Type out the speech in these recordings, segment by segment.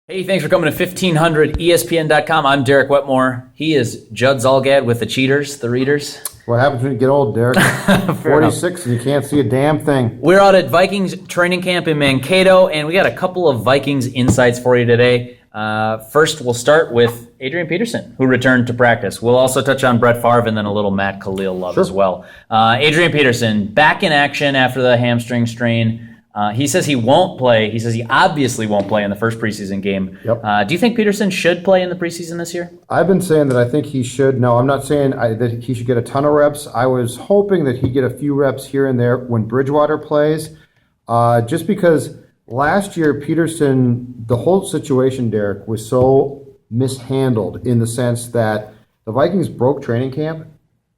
Hey, thanks for coming to 1500ESPN.com. I'm Derek Wetmore. He is Judd Zalgad with the cheaters, the readers. What happens when you get old, Derek? 46 and you can't see a damn thing. We're out at Vikings training camp in Mankato, and we got a couple of Vikings insights for you today. First, we'll start with Adrian Peterson, who returned to practice. We'll also touch on Brett Favre and then a little Matt Kalil love as well. Adrian Peterson, back in action after the hamstring strain. He says he won't play. He says he obviously won't play in the first preseason game. Yep. Do you think Peterson should play in the preseason this year? I've been saying that I think he should. No, I'm not saying that he should get a ton of reps. I was hoping that he'd get a few reps here and there when Bridgewater plays, just because last year Peterson, the whole situation, Derek, was so mishandled in the sense that the Vikings broke training camp,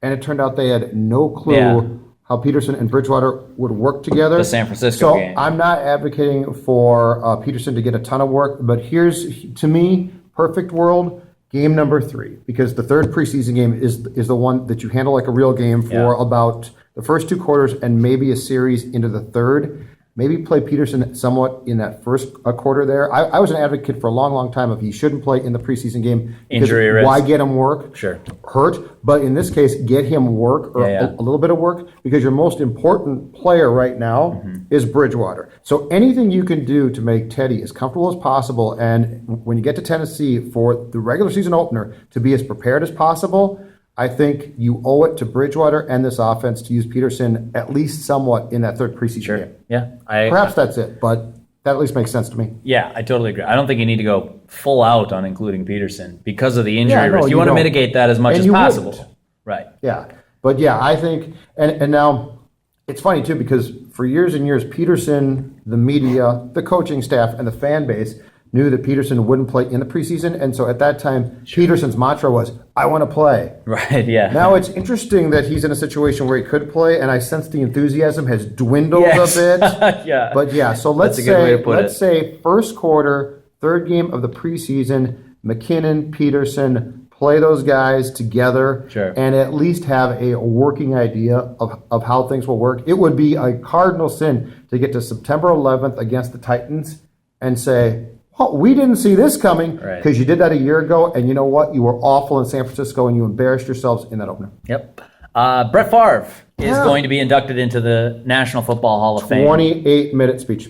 and it turned out they had no clue how Peterson and Bridgewater would work together. The San Francisco game. So I'm not advocating for Peterson to get a ton of work, but here's, to me, perfect world, game number 3, because the third preseason game is the one that you handle like a real game for about the first 2 quarters and maybe a series into the third. Maybe play Peterson somewhat in that first quarter there. I was an advocate for a long, long time of he shouldn't play in the preseason game. Injury risk. Why get him work? Sure. Hurt. But in this case, get him work or a little bit of work, because your most important player right now is Bridgewater. So anything you can do to make Teddy as comfortable as possible, and when you get to Tennessee for the regular season opener to be as prepared as possible, I think you owe it to Bridgewater and this offense to use Peterson at least somewhat in that third preseason game. Yeah. Perhaps that's it, but that at least makes sense to me. Yeah, I totally agree. I don't think you need to go full out on including Peterson because of the injury risk. You want to mitigate that as much as possible. Wouldn't. Right. Yeah. But yeah, I think, and now it's funny too, because for years and years, Peterson, the media, the coaching staff, and the fan base knew that Peterson wouldn't play in the preseason. And so at that time, Peterson's mantra was, I want to play. Right, yeah. Now it's interesting that he's in a situation where he could play, and I sense the enthusiasm has dwindled a bit. Yeah. But yeah, so let's say first quarter, third game of the preseason, McKinnon, Peterson, play those guys together and at least have a working idea of how things will work. It would be a cardinal sin to get to September 11th against the Titans and say, oh, we didn't see this coming, because you did that a year ago, and you know what? You were awful in San Francisco, and you embarrassed yourselves in that opener. Yep. Brett Favre is going to be inducted into the National Football Hall of Fame. 28-minute speech.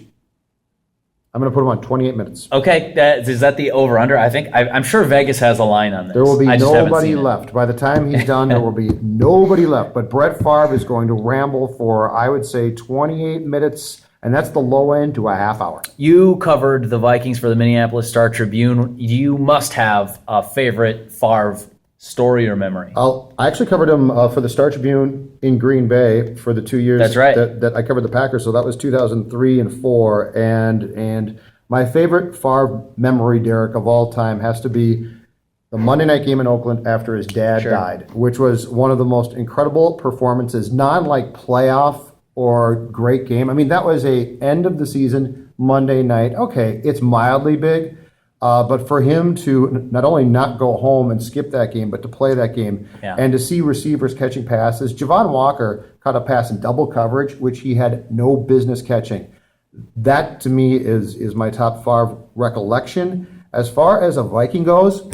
I'm going to put him on 28 minutes. Okay, is that the over-under? I'm sure Vegas has a line on this. There will be nobody left. By the time he's done, there will be nobody left. But Brett Favre is going to ramble for, I would say, 28 minutes. And that's the low end to a half hour. You covered the Vikings for the Minneapolis Star-Tribune. You must have a favorite Favre story or memory. I actually covered him for the Star-Tribune in Green Bay for the 2 years that I covered the Packers. So that was 2003 and 4. And my favorite Favre memory, Derek, of all time has to be the Monday night game in Oakland after his dad died, which was one of the most incredible performances, like playoff or great game. I mean, that was a end of the season Monday night. Okay, it's mildly big, but for him to not only not go home and skip that game, but to play that game and to see receivers catching passes. Javon Walker caught a pass in double coverage, which he had no business catching. That, to me, is my top Favre recollection. As far as a Viking goes,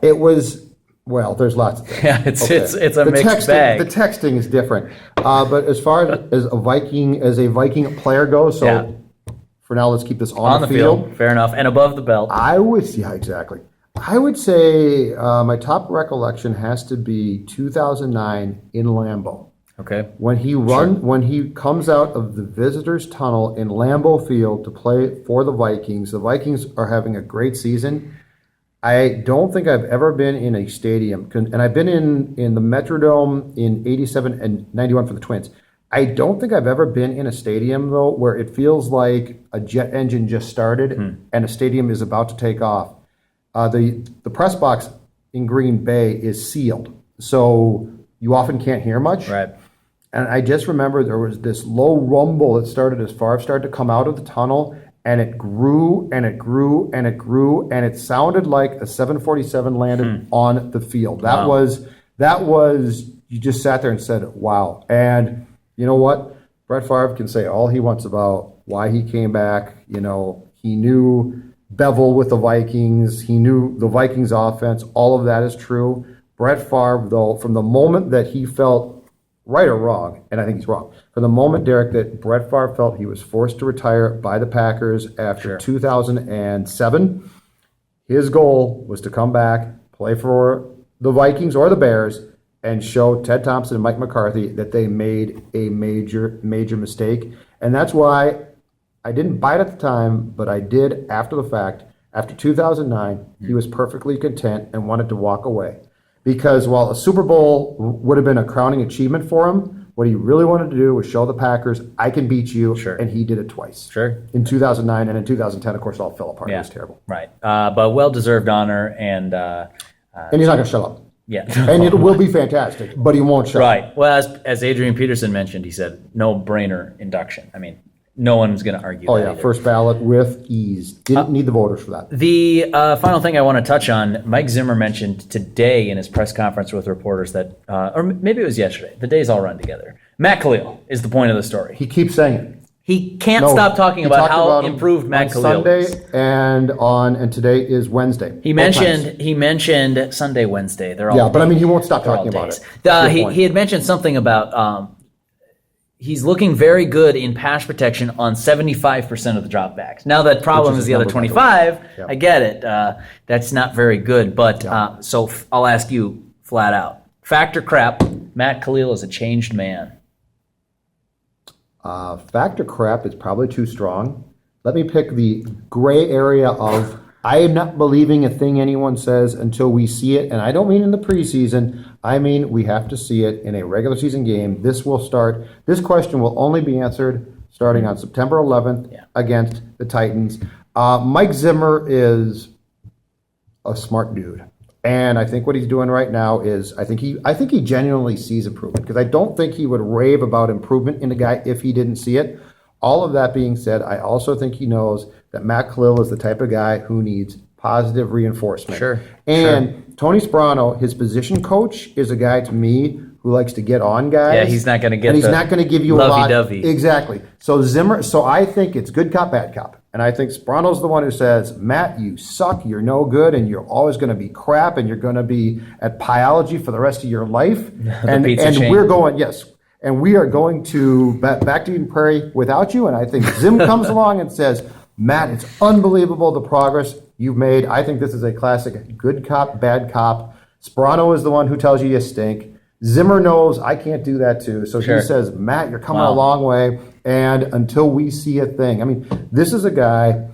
it was... Well, there's lots of things. Yeah, it's a mixed bag. The texting is different. But as far as a Viking player goes, for now, let's keep this on the field. Fair enough. And above the belt. Exactly. I would say my top recollection has to be 2009 in Lambeau. Okay. When he comes out of the visitors' tunnel in Lambeau Field to play for the Vikings are having a great season. I don't think I've ever been in a stadium, and I've been in the Metrodome in 87 and 91 for the Twins. I don't think I've ever been in a stadium, though, where it feels like a jet engine just started and a stadium is about to take off. The press box in Green Bay is sealed, so you often can't hear much. Right. And I just remember there was this low rumble that started as Favre started to come out of the tunnel, and it grew, and it grew, and it grew, and it sounded like a 747 landed on the field. That was, you just sat there and said, wow. And you know what? Brett Favre can say all he wants about why he came back. You know, he knew bevel with the Vikings. He knew the Vikings offense. All of that is true. Brett Favre, though, from the moment that he felt, right or wrong, and I think he's wrong, from the moment, Derek, that Brett Favre felt he was forced to retire by the Packers after 2007, his goal was to come back, play for the Vikings or the Bears, and show Ted Thompson and Mike McCarthy that they made a major, major mistake. And that's why I didn't buy it at the time, but I did after the fact. After 2009, he was perfectly content and wanted to walk away. Because while a Super Bowl would have been a crowning achievement for him, what he really wanted to do was show the Packers, I can beat you, and he did it twice. In 2009, and in 2010, of course, it all fell apart. It was terrible. Right. But well-deserved honor, and he's not going to shut up. Yeah. And it will be fantastic, but he won't shut up. Right. Well, as Adrian Peterson mentioned, he said, no-brainer induction. I mean, no one's going to argue that. Oh, yeah, either. First ballot with ease. Didn't need the voters for that. The final thing I want to touch on, Mike Zimmer mentioned today in his press conference with reporters that, or maybe it was yesterday, the days all run together. Matt Kalil is the point of the story. He keeps saying it. He can't stop talking about how improved Matt Kalil is. Sunday and today is Wednesday. He mentioned Sunday, Wednesday. They're all but I mean, he won't stop talking about it. He had mentioned something about he's looking very good in pass protection on 75% of the dropbacks. Now that problem is the other 25. I get it. That's not very good. But so I'll ask you flat out: fact or crap? Matt Kalil is a changed man. Fact or crap is probably too strong. Let me pick the gray area of I am not believing a thing anyone says until we see it. And I don't mean in the preseason. I mean we have to see it in a regular season game. This question will only be answered starting on September 11th against the Titans. Mike Zimmer is a smart dude. And I think what he's doing right now is I think he genuinely sees improvement, because I don't think he would rave about improvement in a guy if he didn't see it. All of that being said, I also think he knows that Matt Kalil is the type of guy who needs positive reinforcement. Tony Sparano, his position coach, is a guy to me who likes to get on guys. Yeah, he's not going to get and he's not going to give you a lot. Lovey-dovey. Exactly. So Zimmer. So I think it's good cop, bad cop. And I think Sparano's the one who says, Matt, you suck, you're no good, and you're always going to be crap, and you're going to be at Pyology for the rest of your life. and we're going, and we are going to back to Eden Prairie without you. And I think Zim comes along and says, Matt, it's unbelievable the progress you've made. I think this is a classic good cop, bad cop. Sparano is the one who tells you stink. Zimmer knows I can't do that too. So he says, Matt, you're coming a long way. And until we see a thing. I mean, this is a guy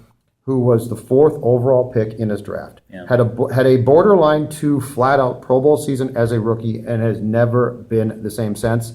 who was the 4th overall pick in his draft. Had a borderline 2 flat-out Pro Bowl season as a rookie and has never been the same since.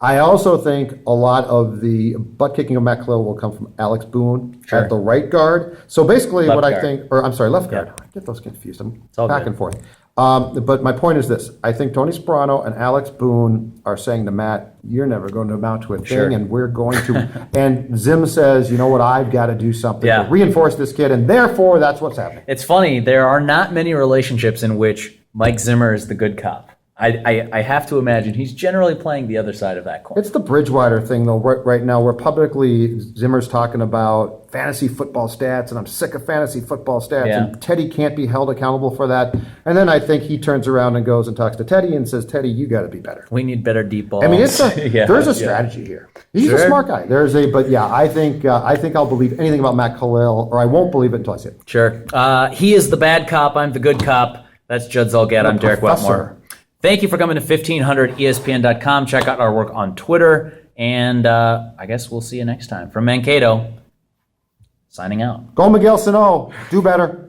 I also think a lot of the butt-kicking of Matt Kalil will come from Alex Boone at the right guard. So basically left guard. I get those confused. I'm back and forth. But my point is this. I think Tony Sparano and Alex Boone are saying to Matt, you're never going to amount to a thing, and we're going to. And Zim says, you know what, I've got to do something to reinforce this kid, and therefore that's what's happening. It's funny. There are not many relationships in which Mike Zimmer is the good cop. I have to imagine he's generally playing the other side of that coin. It's the Bridgewater thing, though, right now, where publicly Zimmer's talking about fantasy football stats, and I'm sick of fantasy football stats, and Teddy can't be held accountable for that. And then I think he turns around and goes and talks to Teddy and says, Teddy, you got to be better. We need better deep balls. I mean, there's a strategy here. He's a smart guy. I think I'll believe anything about Matt Kalil, or I won't believe it until I see it. Sure. He is the bad cop. I'm the good cop. That's Judd Zolgad. I'm Derek Wetmore. Thank you for coming to 1500ESPN.com. Check out our work on Twitter. And I guess we'll see you next time. From Mankato, signing out. Go Miguel Sano. Do better.